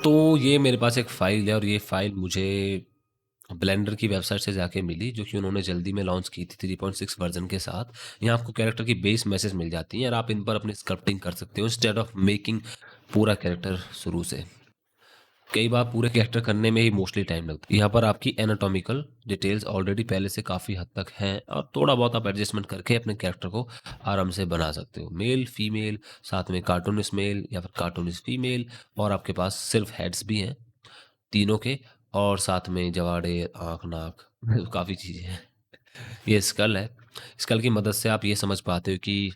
तो ये मेरे पास एक फ़ाइल है और ये फ़ाइल मुझे ब्लेंडर की वेबसाइट से जाके मिली, जो कि उन्होंने जल्दी में लॉन्च की थी 3.6 वर्ज़न के साथ। यहाँ आपको कैरेक्टर की बेस मैसेज मिल जाती है और आप इन पर अपनी स्क्रप्टिंग कर सकते हो इंस्टेड ऑफ मेकिंग पूरा कैरेक्टर शुरू से। कई बार पूरे कैरेक्टर करने में ही मोस्टली टाइम लगता है। यहाँ पर आपकी एनाटॉमिकल डिटेल्स ऑलरेडी पहले से काफ़ी हद तक हैं और थोड़ा बहुत आप एडजस्टमेंट करके अपने कैरेक्टर को आराम से बना सकते हो। मेल, फीमेल, साथ में कार्टूनिस्ट मेल या फिर कार्टूनिस्ट फीमेल, और आपके पास सिर्फ हेड्स भी हैं तीनों के, और साथ में जवाड़े, आँख, नाक काफ़ी चीज़ें हैं। ये स्कल है। स्कल की मदद से आप ये समझ पाते हो कि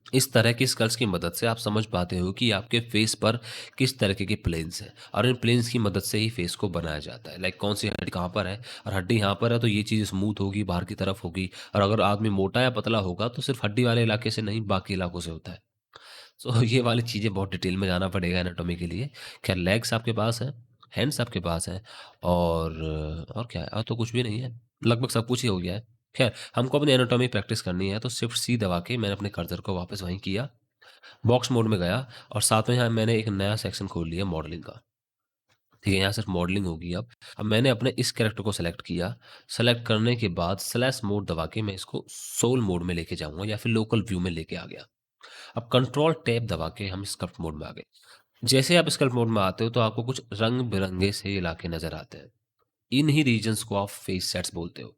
इस तरह की स्कल्स की मदद से आप समझ पाते हो कि आपके फेस पर किस तरीके के प्लेन्स हैं, और इन प्लेन्स की मदद से ही फेस को बनाया जाता है। लाइक कौन सी हड्डी कहाँ पर है, और हड्डी यहाँ पर है तो ये चीज़ स्मूथ होगी, बाहर की तरफ होगी, और अगर आदमी मोटा या पतला होगा तो सिर्फ हड्डी वाले इलाके से नहीं, बाकी इलाकों से होता है। सो ये वाली चीज़ें बहुत डिटेल में जाना पड़ेगा एनाटॉमी के लिए। खैर, लेग्स आपके पास हैं, हैंड्स आपके पास हैं, और क्या है? और तो कुछ भी नहीं है। लगभग सब कुछ ही हो गया है। खैर, हमको अपनी एनाटॉमी प्रैक्टिस करनी है, तो शिफ्ट सी दबा के मैंने अपने कर्सर को वापस वहीं किया, बॉक्स मोड में गया, और साथ में यहाँ मैंने एक नया सेक्शन खोल लिया मॉडलिंग का। ठीक है, यहाँ सिर्फ मॉडलिंग होगी अब। अब मैंने अपने इस कैरेक्टर को सेलेक्ट किया। सेलेक्ट करने के बाद स्लैश मोड दबा के मैं इसको सोल मोड में लेके जाऊँगा या फिर लोकल व्यू में लेके आ गया। अब कंट्रोल टैब दबा के हम स्कल्प्ट मोड में आ गए। जैसे आप स्कल्प्ट मोड में आते हो तो आपको कुछ रंग-बिरंगे से इलाके नज़र आते हैं। इन्हीं रीजन्स को आप फेस सेट्स बोलते हो।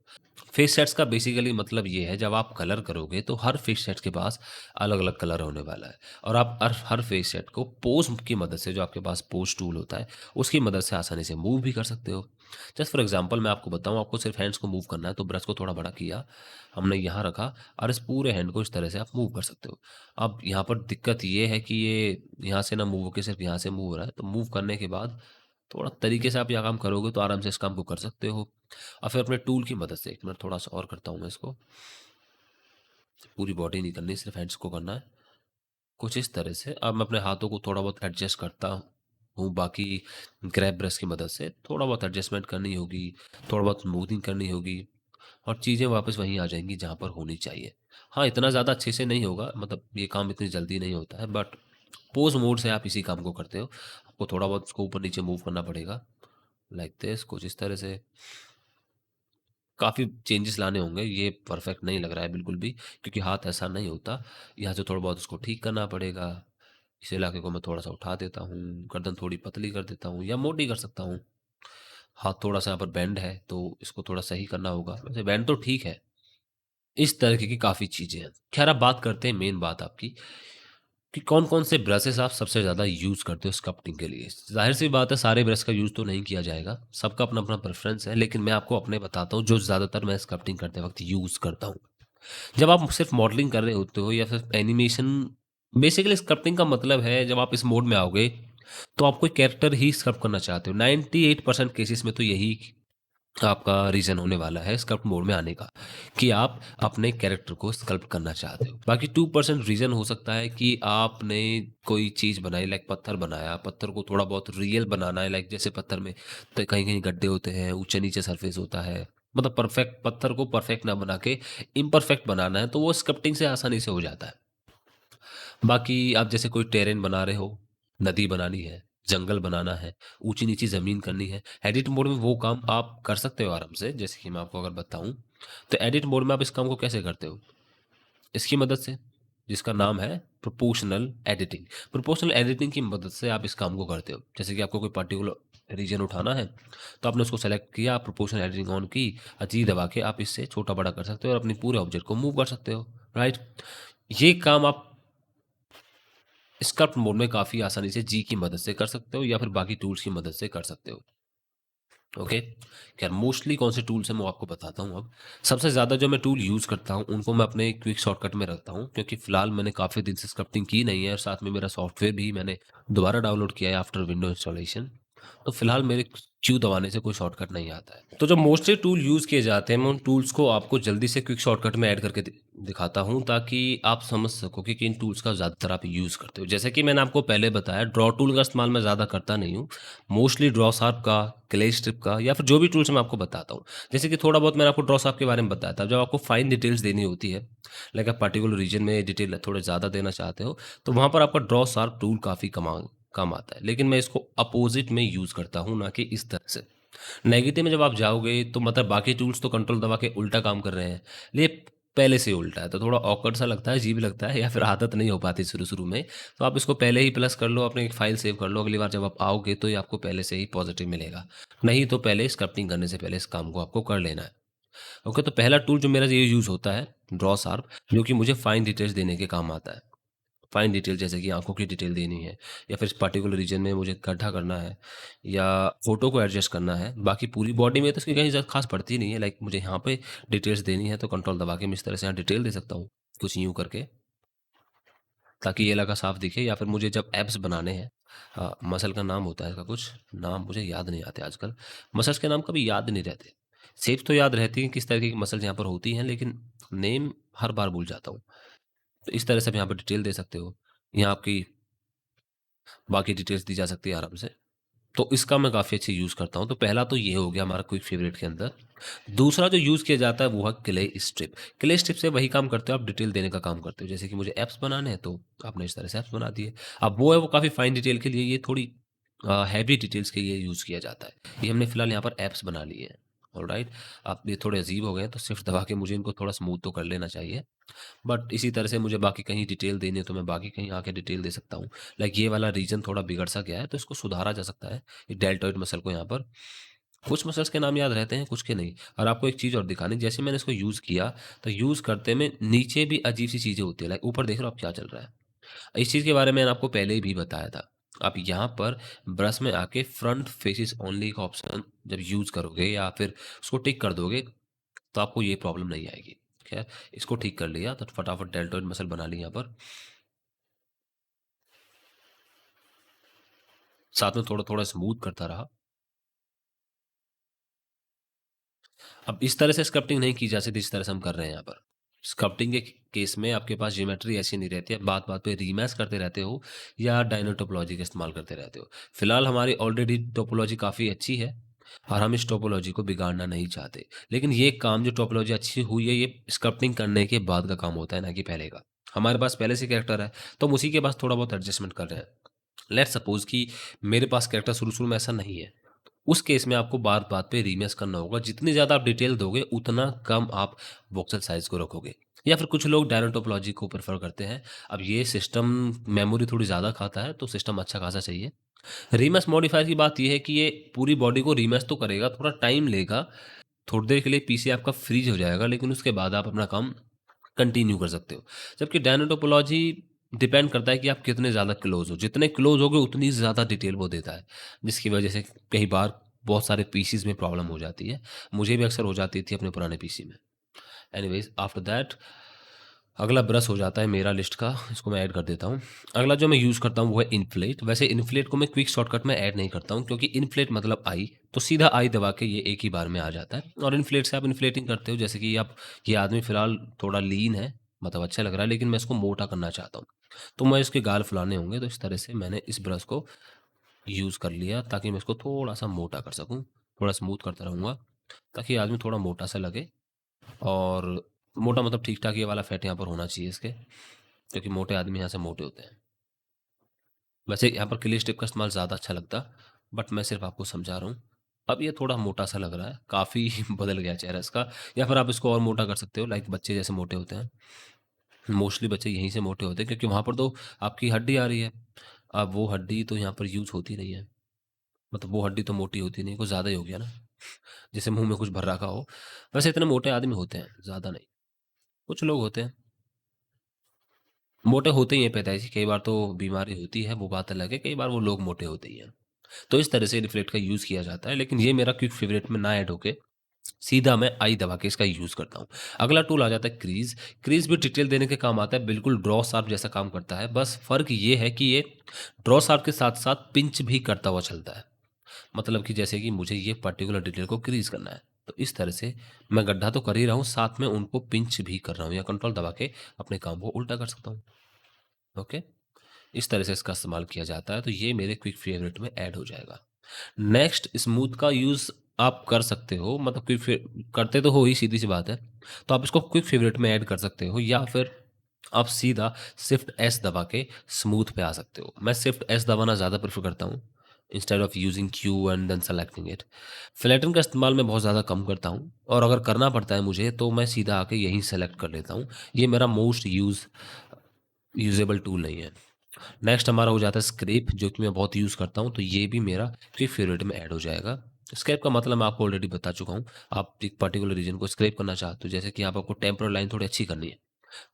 फेस सेट्स का बेसिकली मतलब ये है, जब आप कलर करोगे तो हर फेस सेट के पास अलग-अलग कलर होने वाला है, और आप हर हर फेस सेट को पोज़ की मदद से, जो आपके पास पोज़ टूल होता है, उसकी मदद से आसानी से मूव भी कर सकते हो। जस्ट फॉर एग्ज़ाम्पल मैं आपको बताऊँ, आपको सिर्फ हैंड्स को मूव करना है तो ब्रश को थोड़ा बड़ा किया, हमने यहाँ रखा, और इस पूरे हैंड को इस तरह से आप मूव कर सकते हो। अब यहाँ पर दिक्कत ये है कि ये यहाँ से ना मूव होके सिर्फ यहाँ से मूव हो रहा है, तो मूव करने के बाद थोड़ा तरीके से आप यह काम करोगे तो आराम से इस काम को कर सकते हो। और फिर अपने टूल की मदद से, एक मिनट थोड़ा-सा और करता हूँ मैं इसको। पूरी बॉडी नहीं करनी, सिर्फ हैंड्स को करना है। कुछ इस तरह से अब मैं अपने हाथों को थोड़ा बहुत एडजस्ट करता हूँ, बाकी ग्रैब ब्रश की मदद से थोड़ा बहुत एडजस्टमेंट करनी होगी, थोड़ा बहुत स्मूथिंग करनी होगी, और चीज़ें वापस वहीं आ जाएँगी जहाँ पर होनी चाहिए। हाँ, इतना ज़्यादा अच्छे से नहीं होगा, मतलब ये काम इतनी जल्दी नहीं होता है, बट पोज़ मोड से आप इसी काम को करते हो। आपको थोड़ा बहुत इसको ऊपर-नीचे मूव करना पड़ेगा, लाइक दिस, कुछ इस तरह से। काफ़ी चेंजेस लाने होंगे, ये परफेक्ट नहीं लग रहा है बिल्कुल भी, क्योंकि हाथ ऐसा नहीं होता। यहाँ से थोड़ा बहुत उसको ठीक करना पड़ेगा। इस इलाके को मैं थोड़ा-सा उठा देता हूँ, गर्दन थोड़ी पतली कर देता हूँ या मोटी कर सकता हूँ। हाथ थोड़ा-सा यहाँ पर बेंड है, तो इसको थोड़ा सही करना होगा। वैसे बेंड तो ठीक है। इस तरीके की काफ़ी चीज़ें हैं। ख़ैर, अब बात करते हैं मेन बात आपकी, कि कौन-कौन से ब्रशेज़ आप सबसे ज़्यादा यूज़ करते हो स्कल्पटिंग के लिए? ज़ाहिर-सी बात है, सारे ब्रश का यूज़ तो नहीं किया जाएगा, सबका अपना-अपना प्रेफ़रेंस है, लेकिन मैं आपको अपने बताता हूँ जो ज़्यादातर मैं स्कल्पटिंग करते वक़्त यूज़ करता हूँ। जब आप सिर्फ़ मॉडलिंग कर रहे होते हो या फिर एनिमेशन, बेसिकली स्कल्पटिंग का मतलब है, जब आप इस मोड में आओगे, तो आप कोई कैरेक्टर ही स्कल्प करना चाहते हो। 98% केसेज़ में तो यही आपका रीज़न होने वाला है स्कल्प्ट मोड में आने का, कि आप अपने कैरेक्टर को स्कल्प्ट करना चाहते हो। बाकी 2% रीज़न हो सकता है कि आपने कोई चीज़ बनाई, लाइक पत्थर बनाया, पत्थर को थोड़ा बहुत रियल बनाना है, लाइक जैसे पत्थर में तो कहीं-कहीं गड्ढे होते हैं, ऊँचे-नीचे सरफेस होता है। मतलब परफेक्ट पत्थर को परफेक्ट ना बना के इम्परफेक्ट बनाना है, तो वो स्कल्पटिंग से आसानी से हो जाता है। बाकी आप जैसे कोई टेरेन बना रहे हो, नदी बनानी है, जंगल बनाना है, ऊँची-नीची ज़मीन करनी है, एडिट मोड में वो काम आप कर सकते हो आराम से। जैसे कि मैं आपको अगर बताऊँ, तो एडिट मोड में आप इस काम को कैसे करते हो? इसकी मदद से, जिसका नाम है प्रोपोर्शनल एडिटिंग। प्रोपोर्शनल एडिटिंग की मदद से आप इस काम को करते हो। जैसे कि आपको कोई पर्टिकुलर रीजन उठाना है, तो आपने उसको सेलेक्ट किया, प्रोपोर्शनल एडिटिंग ऑन की, जी दबा के आप इससे छोटा-बड़ा कर सकते हो और अपने पूरे ऑब्जेक्ट को मूव कर सकते हो, राइट? ये काम आप स्कल्प्ट मोड में काफ़ी आसानी से जी की मदद से कर सकते हो या फिर बाकी टूल्स की मदद से कर सकते हो। ओके? खैर, मोस्टली कौन से टूल्स हैं मैं आपको बताता हूँ अब। सबसे ज़्यादा जो मैं टूल यूज़ करता हूँ उनको मैं अपने क्विक शॉर्टकट में रखता हूँ, क्योंकि फ़िलहाल मैंने काफ़ी दिन से स्क्रप्टिंग की नहीं है और साथ में मेरा सॉफ्टवेयर भी मैंने दोबारा डाउनलोड किया है आफ्टर विंडो इंस्टॉलेशन। तो फिलहाल मेरे क्यू दबाने से कोई शॉर्टकट नहीं आता है। तो जो मोस्टली टूल यूज़ किए जाते हैं, मैं उन टूल्स को आपको जल्दी से क्विक शॉर्टकट में ऐड करके दिखाता हूँ, ताकि आप समझ सको कि किन टूल्स का ज़्यादातर आप यूज़ करते हो। जैसे कि मैंने आपको पहले बताया, ड्रॉ टूल का इस्तेमाल मैं ज़्यादा करता नहीं हूँ। मोस्टली ड्रॉ शार्प का, क्ले स्ट्रिप का, या फिर जो भी टूल्स मैं आपको बताता हूँ। जैसे कि थोड़ा बहुत मैंने आपको ड्रॉ शार्प के बारे में बताया था। जब आपको फाइन डिटेल्स देनी होती है, लाइक आप पर्टिकुलर रीजन में डिटेल थोड़े ज़्यादा देना चाहते हो, तो वहाँ पर आपका ड्रॉ शार्प टूल काफ़ी काम आता है। लेकिन मैं इसको अपोज़िट में यूज़ करता हूँ, ना कि इस तरह से। नेगेटिव में जब आप जाओगे तो मतलब बाकी टूल्स तो कंट्रोल दबा के उल्टा काम कर रहे हैं। ये पहले से उल्टा है, तो थोड़ा ऑकवर्ड सा लगता है, अजीब लगता है, या फिर आदत नहीं हो पाती शुरू-शुरू में। तो आप इसको पहले ही प्लस कर लो, अपनी एक फ़ाइल सेव कर लो, अगली बार जब आप आओगे तो ये आपको पहले से ही पॉज़िटिव मिलेगा। नहीं तो पहले स्क्रप्टिंग करने से पहले इस काम को आपको कर लेना है। ओके, तो पहला टूल जो मेरा ये यूज़ होता है, ड्रॉ शार्प, जो कि मुझे फाइन डिटेल्स देने के काम आता है। फाइन डिटेल जैसे कि आँखों की डिटेल देनी है, या फिर इस पर्टिकुलर रीजन में मुझे गड्ढा करना है, या फ़ोटो को एडजस्ट करना है। बाकी पूरी बॉडी में तो इसकी कहीं ज़्यादा ख़ास पड़ती नहीं है, लाइक मुझे यहाँ पे डिटेल्स देनी है तो कंट्रोल दबा के मैं इस तरह से यहाँ डिटेल दे सकता हूँ, कुछ यूँ करके, ताकि ये इलाका साफ दिखे। या फिर मुझे जब एब्स बनाने हैं, मसल का नाम होता है इसका कुछ, नाम मुझे याद नहीं आते आजकल। मसल्स के नाम कभी याद नहीं रहते। शेप्स तो याद रहती हैं किस तरीके की मसल्स यहाँ पर होती हैं, लेकिन नेम हर बार भूल जाता हूँ। तो इस तरह से आप यहाँ पे डिटेल दे सकते हो। यहाँ आपकी बाकी डिटेल्स दी जा सकती है आराम से। तो इसका मैं काफ़ी अच्छे यूज़ करता हूँ। तो पहला तो ये हो गया हमारा क्विक फ़ेवरेट के अंदर। दूसरा जो यूज़ किया जाता है वो है क्ले स्ट्रिप। क्ले स्ट्रिप से वही काम करते हो, आप डिटेल देने का काम करते हो। जैसे कि मुझे ऐप्स बनाने हैं तो आपने इस तरह से ऐप्स बना दिए। अब वो है वो काफ़ी फाइन डिटेल के लिए, ये थोड़ी हैवी डिटेल्स के लिए यूज़ किया जाता है। ये हमने फिलहाल यहाँ पर ऐप्स बना लिए हैं। ऑलराइट, अब ये थोड़े अजीब हो गए हैं तो शिफ्ट दबा के मुझे इनको थोड़ा स्मूथ तो कर लेना चाहिए। बट इसी तरह से मुझे बाकी कहीं डिटेल देनी है तो मैं बाकी कहीं आके डिटेल दे सकता हूँ। लाइक ये वाला रीजन थोड़ा बिगड़ सा गया है तो इसको सुधारा जा सकता है। ये डेल्टॉइड मसल को यहाँ पर, कुछ मसल्स के नाम याद रहते हैं, कुछ के नहीं। और आपको एक चीज़ और दिखानी, जैसे मैंने इसको यूज़ किया, तो यूज़ करते में नीचे भी अजीब-सी चीज़ें होती हैं। लाइक ऊपर देख रहे हो आप क्या चल रहा है। इस चीज़ के बारे में मैंने आपको पहले ही भी बताया था। आप यहाँ पर ब्रश में आके फ्रंट फेसेस ओनली का ऑप्शन जब यूज़ करोगे या फिर उसको टिक कर दोगे, तो आपको ये प्रॉब्लम नहीं आएगी। खैर, इसको ठीक कर लिया तो फटाफट डेल्टॉइड मसल बना ली यहाँ पर। साथ में थोड़ा-थोड़ा स्मूथ करता रहा। अब इस तरह से स्क्रप्टिंग नहीं की जा सकती जिस तरह से हम कर रहे हैं यहाँ पर। स्क्रप्टिंग के केस में आपके पास ज्योमेट्री ऐसी नहीं रहती है, बात-बात पे रीमैच करते रहते हो या डायनो टोपोलॉजी का इस्तेमाल करते रहते हो। फिलहाल हमारी ऑलरेडी टोपोलॉजी काफ़ी अच्छी है और हम इस टोपोलॉजी को बिगाड़ना नहीं चाहते। लेकिन ये काम जो टोपोलॉजी अच्छी हुई है, ये स्क्रप्टिंग करने के बाद का काम होता है, ना कि पहले का। हमारे पास पहले से कैरेक्टर है, तो हम उसी के पास थोड़ा बहुत एडजस्टमेंट कर रहे हैं। लेट्स सपोज़ कि मेरे पास कैरेक्टर शुरू-शुरू में ऐसा नहीं है। उस केस में आपको बात-बात पे रीमेश करना होगा। जितनी ज़्यादा आप डिटेल दोगे, उतना कम आप वोक्सल साइज़ को रखोगे। या फिर कुछ लोग डायनो टोपोलॉजी को प्रेफ़र करते हैं। अब ये सिस्टम मेमोरी थोड़ी ज़्यादा खाता है, तो सिस्टम अच्छा खासा चाहिए। रीमेश मॉडिफायर की बात ये है कि ये पूरी बॉडी को रीमेश तो करेगा, थोड़ा टाइम लेगा। थोड़ी देर के लिए पीसी आपका फ्रीज़ हो जाएगा, लेकिन उसके बाद आप अपना काम कंटिन्यू कर सकते हो। जबकि डायनो टोपोलॉजी डिपेंड करता है कि आप कितने ज़्यादा क्लोज़ हो। जितने क्लोज़ होगे उतनी ज़्यादा डिटेल वो देता है, जिसकी वजह से कई बार बहुत सारे पीसीज़ में प्रॉब्लम हो जाती है। मुझे भी अक्सर हो जाती थी अपने पुराने पीसी में। एनीवेज़ आफ्टर दैट अगला ब्रश हो जाता है मेरा लिस्ट का, इसको मैं ऐड कर देता हूँ। अगला जो मैं यूज़ करता हूँ वो है इन्फ्लेट। वैसे इन्फ्लेट को मैं क्विक शॉर्टकट में ऐड नहीं करता हूँ, क्योंकि इन्फ्लेट मतलब आई, तो सीधा आई दबा के ये एक ही बार में आ जाता है। और इन्फ्लेट से आप इन्फ्लेटिंग करते हो, जैसे कि आप, ये आदमी फ़िलहाल थोड़ा लीन है, मतलब अच्छा लग रहा है, लेकिन मैं इसको मोटा करना चाहता हूँ। तो मैं इसके गाल फुलाने होंगे, तो इस तरह से मैंने इस ब्रश को यूज़ कर लिया ताकि मैं इसको थोड़ा-सा मोटा कर सकूँ। थोड़ा स्मूथ करता रहूँगा ताकि ये आदमी थोड़ा मोटा सा लगे। और मोटा मतलब ठीक-ठाक ये वाला फैट यहाँ पर होना चाहिए इसके, क्योंकि मोटे आदमी यहाँ से मोटे होते हैं। वैसे यहाँ पर क्ले स्टिक का इस्तेमाल ज़्यादा अच्छा लगता, बट मैं सिर्फ़ आपको समझा रहा हूँ। अब ये थोड़ा मोटा-सा लग रहा है, काफ़ी बदल गया चेहरा इसका, या फिर आप इसको और मोटा कर सकते हो, लाइक बच्चे जैसे मोटे होते हैं। मोस्टली बच्चे यहीं से मोटे होते हैं, क्योंकि वहाँ पर तो आपकी हड्डी आ रही है। अब वो हड्डी तो यहाँ पर यूज़ होती नहीं है। मतलब वो हड्डी तो मोटी होती नहीं, कुछ ज़्यादा ही हो गया ना, जैसे मुँह में कुछ भर रखा हो। वैसे इतने मोटे आदमी होते हैं, ज़्यादा नहीं। कुछ लोग होते हैं, मोटे होते ही हैं पैदाइशी, कई बार तो बीमारी होती है, वो बात अलग है, कई बार वो लोग मोटे होते ही हैं। तो इस तरह से रिफ्लेक्ट का यूज़ किया जाता है, लेकिन ये मेरा क्विक फ़ेवरेट में ना ऐड होके सीधा मैं आई दबा के इसका यूज़ करता हूँ। अगला टूल आ जाता है क्रीज़। क्रीज़ भी डिटेल देने के काम आता है, बिल्कुल ड्रॉ शार्प जैसा काम करता है, बस फ़र्क ये है कि ये ड्रॉ शार्प के साथ-साथ पिंच भी करता हुआ चलता है। मतलब कि जैसे कि मुझे ये पर्टिकुलर डिटेल को क्रीज़ करना है। तो इस तरह से मैं गड्ढा तो कर ही रहा हूँ, साथ में उनको पिंच भी कर रहा हूँ या कंट्रोल दबा के अपने काम को उल्टा कर सकता हूँ। ओके? इस तरह से इसका इस्तेमाल किया जाता है, तो ये मेरे क्विक फ़ेवरेट में ऐड हो जाएगा। नेक्स्ट स्मूथ का यूज़ आप कर सकते हो, मतलब क्विक फे करते तो हो ही, सीधी-सी बात है। तो आप इसको क्विक फ़ेवरेट में ऐड कर सकते हो या फिर आप सीधा शिफ्ट एस दबा के स्मूथ पे आ सकते हो। मैं शिफ्ट एस दबाना ज़्यादा प्रेफ़र करता हूँ, instead of using queue and then selecting it. Flatten का इस्तेमाल मैं बहुत ज़्यादा कम करता हूँ और अगर करना पड़ता है मुझे, तो मैं सीधा आके यहीं सेलेक्ट कर लेता हूँ। ये मेरा मोस्ट यूज़ेबल टूल नहीं है। नेक्स्ट हमारा हो जाता है स्क्रैप, जो कि मैं बहुत यूज़ करता हूँ, तो ये भी मेरा क्विक फेवरेट में ऐड हो जाएगा। स्क्रैप का मतलब मैं आपको ऑलरेडी बता चुका हूँ। आप एक पर्टिकुलर रीजन को स्क्रैप करना चाहते हो, जैसे कि आप आपको टेम्पोरल लाइन थोड़ी अच्छी करनी है,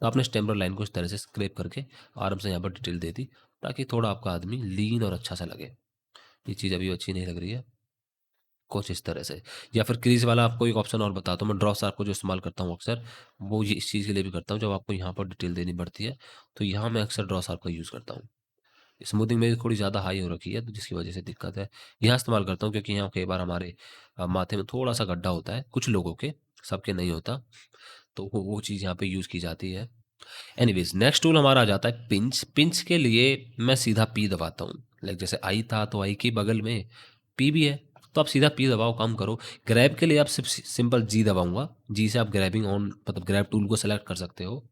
तो आपने इस टेम्पोरल लाइन को इस तरह से स्क्रैप करके आराम से यहाँ पर डिटेल दे दी, ताकि थोड़ा आपका आदमी लीन और अच्छा सा लगे। ये चीज़ अभी अच्छी नहीं लग रही है, कुछ इस तरह से। या फिर क्रीज वाला आपको एक ऑप्शन और बताता हूँ, मैं ड्रॉ शार्प को जो इस्तेमाल करता हूँ अक्सर, वो ये इस चीज़ के लिए भी करता हूँ, जब आपको यहाँ पर डिटेल देनी पड़ती है, तो यहाँ मैं अक्सर ड्रॉ शार्प का यूज़ करता हूँ। स्मूथिंग मेरी थोड़ी ज़्यादा हाई हो रखी है, तो जिसकी वजह से दिक्कत है। यहाँ इस्तेमाल करता हूँ क्योंकि यहाँ कई बार हमारे माथे में थोड़ा-सा गड्ढा होता है, कुछ लोगों के, सबके नहीं होता, तो वो चीज़ यहाँ पे यूज़ की जाती है। एनीवेज़ नेक्स्ट टूल हमारा आ जाता है पिंच। पिंच के लिए मैं सीधा पी दबाता हूँ। लाइक जैसे आई था, तो आई के बगल में पी भी है, तो आप सीधा पी दबाओ, काम करो। ग्रैब के लिए आप सिर्फ सिंपल जी दबाऊँगा। जी से आप ग्रैबिंग ऑन, मतलब ग्रैब टूल को सेलेक्ट कर सकते हो।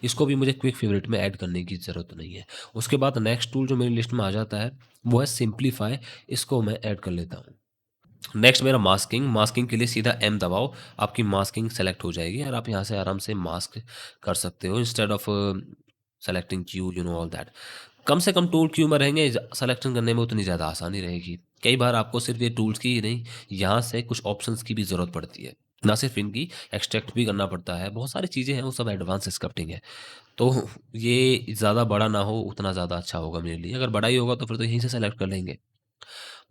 इसको भी मुझे क्विक फेवरेट में ऐड करने की ज़रूरत नहीं है। उसके बाद नेक्स्ट टूल जो मेरी लिस्ट में आ जाता है, वो है सिम्प्लीफाई। इसको मैं ऐड कर लेता हूँ। नेक्स्ट मेरा मास्किंग। मास्किंग के लिए सीधा एम दबाओ, आपकी मास्किंग सेलेक्ट हो जाएगी और आप यहाँ से आराम से मास्क कर सकते हो, instead of selecting Q, you know all that. कम से कम टूल क्यू में रहेंगे, सेलेक्शन करने में उतनी ज़्यादा आसानी रहेगी। कई बार आपको सिर्फ ये टूल्स की ही नहीं, यहाँ से कुछ ऑप्शंस की भी ज़रूरत पड़ती है। ना सिर्फ इनकी, एक्सट्रैक्ट भी करना पड़ता है, बहुत सारी चीज़ें हैं, वो सब एडवांस स्क्रिप्टिंग है। तो ये ज़्यादा बड़ा ना हो, उतना ज़्यादा अच्छा होगा मेरे लिए। अगर बड़ा ही होगा तो फिर तो यहीं से सेलेक्ट कर लेंगे।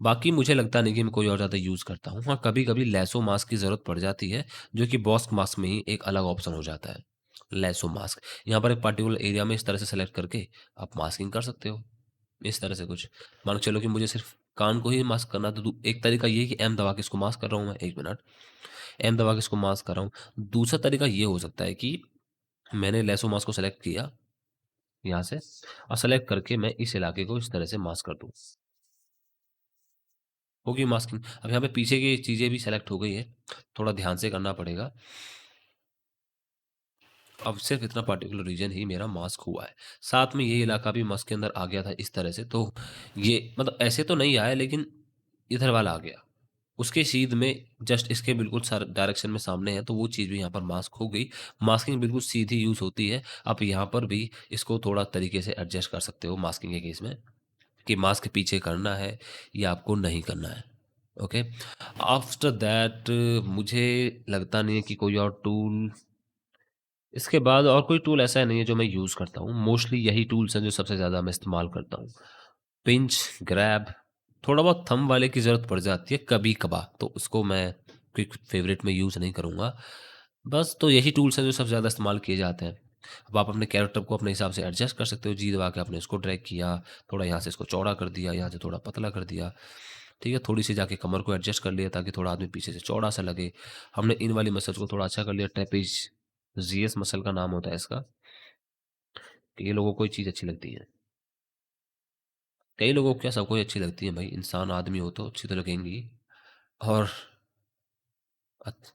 बाकी मुझे लगता नहीं कि मैं कोई और ज़्यादा यूज़ करता हूँ। हाँ, कभी-कभी लैसो मास्क की ज़रूरत पड़ जाती है, जो कि बॉस्क मास्क में ही एक अलग ऑप्शन हो जाता है, लैसो मास्क। यहाँ पर एक पर्टिकुलर एरिया में इस तरह से सेलेक्ट करके आप मास्किंग कर सकते हो, इस तरह से कुछ। मान के चलो कि मुझे सिर्फ़ कान को ही मास्क करना है, तो एक तरीका ये है कि एम दबा के इसको मास्क कर रहा हूँ मैं, 1 मिनट। एम दबा के इसको मास्क कर रहा हूँ। दूसरा तरीका ये हो सकता है कि मैंने लैसो मास्क को सेलेक्ट किया यहाँ से, और सेलेक्ट करके मैं इस इलाके को इस तरह से मास्क कर दूँ। होगी मास्किंग। अब यहाँ पे पीछे की चीज़ें भी सेलेक्ट हो गई है, थोड़ा ध्यान से करना पड़ेगा। अब सिर्फ़ इतना पर्टिकुलर रीजन ही मेरा मास्क हुआ है। साथ में ये इलाका भी मास्क के अंदर आ गया था इस तरह से, तो ये मतलब ऐसे तो नहीं आया, लेकिन इधर वाला आ गया। उसके सीध में जस्ट इसके बिल्कुल सर डायरेक्शन में सामने है, तो वो चीज़ भी यहाँ पर मास्क हो गई। मास्किंग बिल्कुल सीधी यूज़ होती है। आप यहाँ पर भी इसको थोड़ा तरीके से एडजस्ट कर सकते हो मास्किंग के केस में, कि मास्क पीछे करना है या आपको नहीं करना है। ओके। आफ्टर दैट मुझे लगता नहीं है कि कोई और टूल, इसके बाद और कोई टूल ऐसा नहीं है जो मैं यूज़ करता हूँ। मोस्टली यही टूल्स हैं जो सबसे ज़्यादा मैं इस्तेमाल करता हूँ। पिंच, ग्रैब, थोड़ा बहुत थंब वाले की ज़रूरत पड़ जाती है कभी-कभार, तो उसको मैं क्विक फ़ेवरेट में यूज़ नहीं करूँगा। बस तो यही टूल्स हैं जो सबसे ज़्यादा इस्तेमाल किए जाते हैं। अब आप अपने कैरेक्टर को अपने हिसाब से एडजस्ट कर सकते हो, जी दबा के आपने इसको ड्रैग किया, थोड़ा यहाँ से इसको चौड़ा कर दिया, यहाँ से थोड़ा पतला कर दिया, ठीक है? थोड़ी-सी जाके कमर को एडजस्ट कर लिया ताकि थोड़ा आदमी पीछे से चौड़ा-सा लगे। हमने इन वाली मसल्स को थोड़ा अच्छा कर लिया, ट्रेपेज़ियस मसल का नाम होता है इसका, कि ये लोगों को ये चीज़ अच्छी लगती है। कई लोगों को क्या, सबको ही अच्छी लगती है भाई, इंसान आदमी हो तो अच्छी तो लगेंगी ही। और अच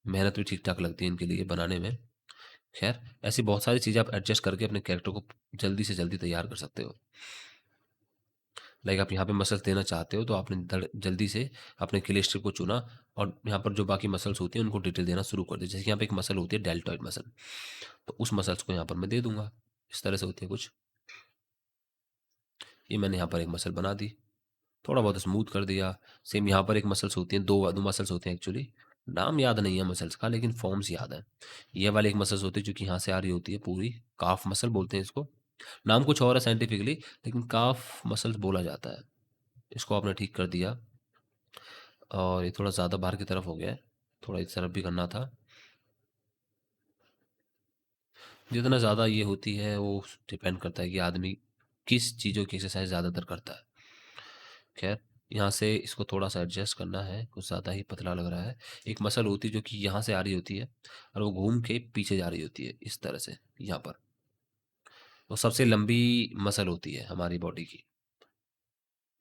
मेहनत भी ठीक-ठाक लगती है इनके लिए बनाने में। ख़ैर, ऐसी बहुत सारी चीज़ें आप एडजस्ट करके अपने कैरेक्टर को जल्दी से जल्दी तैयार कर सकते हो। लाइक आप यहाँ पे मसल्स देना चाहते हो, तो आपने धड़ जल्दी से अपने किल स्ट्रिप को चुना और यहाँ पर जो बाकी मसल्स होती हैं उनको डिटेल देना शुरू कर दिया। जैसे यहाँ पे एक मसल होती है डेल्टॉइड मसल, तो उस मसल्स को यहाँ पर मैं दे दूँगा। इस तरह से होती है कुछ। ये मैंने यहाँ पर एक मसल बना दी। थोड़ा बहुत स्मूथ कर दिया। सेम यहाँ पर एक मसल्स होती हैं, 2 मसल्स होती हैं एक्चुअली। नाम याद नहीं है मसल्स का, लेकिन फॉर्म्स याद हैं। ये वाली एक मसल्स होती है जो कि यहाँ से आ रही होती है पूरी, काफ मसल बोलते हैं इसको। नाम कुछ और है साइंटिफिकली, लेकिन काफ मसल्स बोला जाता है। इसको आपने ठीक कर दिया और ये थोड़ा ज़्यादा बाहर की तरफ हो गया है। थोड़ा इस तरफ भी करना था। जितना ज़्यादा ये होती है वो डिपेंड करता है कि आदमी किस चीज़ों की एक्सरसाइज़ ज़्यादातर करता है। खैर, यहाँ से इसको थोड़ा-सा एडजस्ट करना है, कुछ ज़्यादा ही पतला लग रहा है। एक मसल होती है जो कि यहाँ से आ रही होती है और वो घूम के पीछे जा रही होती है, इस तरह से, यहाँ पर। वो सबसे लंबी मसल होती है हमारी बॉडी की,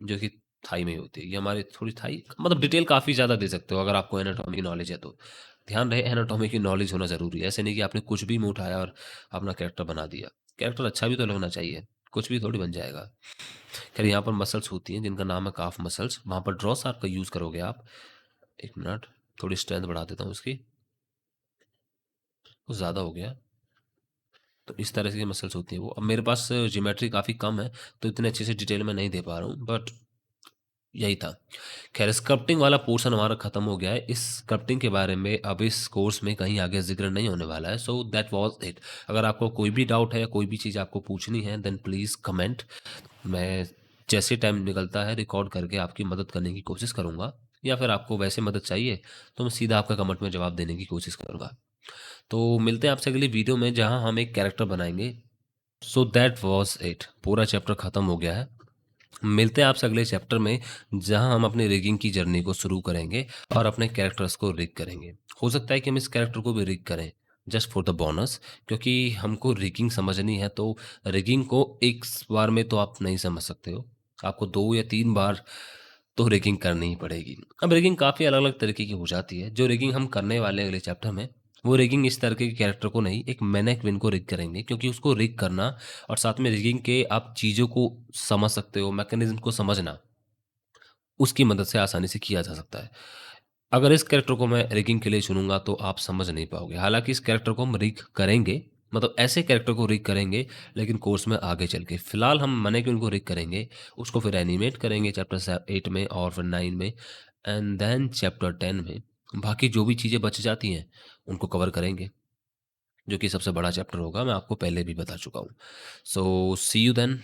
जो कि थाई में होती है। ये हमारी थोड़ी थाई मतलब डिटेल काफ़ी ज़्यादा दे सकते हो अगर आपको एनाटॉमी की नॉलेज है तो। ध्यान रहे एनाटॉमी की नॉलेज होना ज़रूरी है। ऐसे नहीं कि आपने कुछ भी मुँह उठाया और अपना कैरेक्टर बना दिया। कैरेक्टर अच्छा भी तो लगना चाहिए, कुछ भी थोड़ी बन जाएगा। खैर यहाँ पर मसल्स होती हैं जिनका नाम है काफ मसल्स, वहाँ पर ड्रॉ शार्प का यूज़ करोगे आप। 1 मिनट, थोड़ी स्ट्रेंथ बढ़ा देता हूँ इसकी, कुछ ज़्यादा हो गया। तो इस तरह से मसल्स होती हैं वो। अब मेरे पास ज्योमेट्री काफ़ी कम है, तो इतने अच्छे से डिटेल में नहीं दे पा रहा हूँ, बट यही था। खैर स्क्रप्टिंग वाला पोर्शन हमारा खत्म हो गया है। इस स्क्रप्टिंग के बारे में अब इस कोर्स में कहीं आगे ज़िक्र नहीं होने वाला है। So that was it. अगर आपको कोई भी डाउट है, कोई भी चीज़ आपको पूछनी है, देन प्लीज़ कमेंट। मैं जैसे टाइम निकलता है रिकॉर्ड करके आपकी मदद करने की कोशिश करूँगा, या फिर आपको वैसे मदद चाहिए तो मैं सीधा आपका कमेंट में जवाब देने की कोशिश करूँगा। तो मिलते हैं आपसे अगली वीडियो में जहाँ हम एक कैरेक्टर बनाएँगे। So that was it. पूरा चैप्टर खत्म हो गया है। मिलते हैं आपसे अगले चैप्टर में जहां हम अपनी रिगिंग की जर्नी को शुरू करेंगे और अपने कैरेक्टर्स को रिग करेंगे। हो सकता है कि हम इस कैरेक्टर को भी रिग करें जस्ट फॉर द बोनस, क्योंकि हमको रिगिंग समझनी है। तो रिगिंग को एक बार में तो आप नहीं समझ सकते हो, आपको 2 या 3 बार तो रिगिंग करनी ही पड़ेगी। अब रिगिंग काफ़ी अलग-अलग तरीके की हो जाती है। जो रिगिंग हम करने वाले हैं अगले चैप्टर में, वो रिगिंग इस तरीके के कैरेक्टर को नहीं, एक मैनेक्विन को रिग करेंगे, क्योंकि उसको रिग करना और साथ में रिगिंग के आप चीज़ों को समझ सकते हो, मैकेनिज़्म को समझना, उसकी मदद से आसानी से किया जा सकता है। अगर इस कैरेक्टर को मैं रिगिंग के लिए चुनूँगा तो आप समझ नहीं पाओगे। हालाँकि इस कैरेक्टर को हम रिग करेंगे, मतलब ऐसे कैरेक्टर को रिग करेंगे, लेकिन कोर्स में आगे चल के। फिलहाल हम मैनेक्विन को रिग करेंगे, उसको फिर एनिमेट करेंगे चैप्टर 8 में और फिर 9 में, एंड देन चैप्टर 10 में बाकी जो भी चीज़ें बच जाती हैं, उनको कवर करेंगे, जो कि सबसे बड़ा चैप्टर होगा, मैं आपको पहले भी बता चुका हूँ। सो सी यू देन।